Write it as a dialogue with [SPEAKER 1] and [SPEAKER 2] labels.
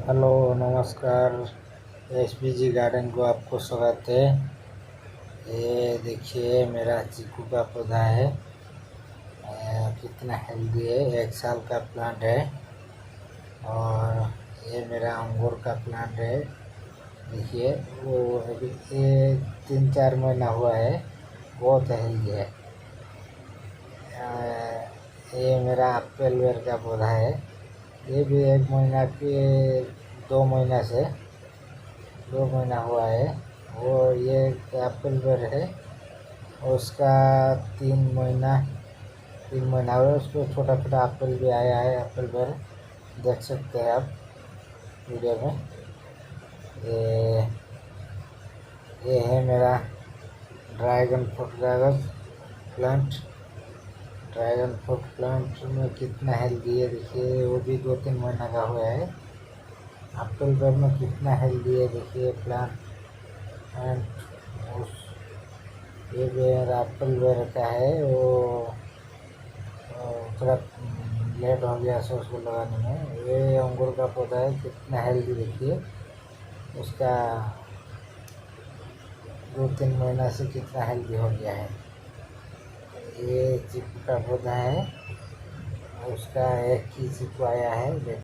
[SPEAKER 1] Hello नमस्कार। SPG garden को आपको स्वागत है। ये देखिए मेरा चीकू का पौधा है। कितना हेल्दी है। 1 साल का प्लांट है। और ये मेरा अंगूर का प्लांट है। देखिए वो अभी 3-4 महीना हुआ है। बहुत हेल्दी है। ये मेरा एप्पल बेर का पौधा है। ये भी 1 महीना के 2 महीना से 2 महीना हुआ है। वो ये एप्पल बेर है। उसका 3 महीना हुआ। उसको छोटा छोटा एप्पल भी आया है। एप्पल बेर देख सकते हैं आप वीडियो में। ये ये है मेरा ड्रैगन फ्रूट का प्लांट। ड्रैगन फ्रूट प्लांट में कितना हेल्दी है देखिए। वो भी 2-3 महीना का हुआ है। एप्पल बेर में कितना हेल्दी है देखिए प्लांट। एंड उस ये मेरा एप्पल बेर का है। वो थोड़ा लेट हो गया से उसको लगाने में। ये अंगूर का पौधा है। कितना हेल्दी देखिए। उसका 2-3 महीना से कितना हेल्दी हो गया है। ये चीकू का पौधा है। उसका एक ही चीकू आया है।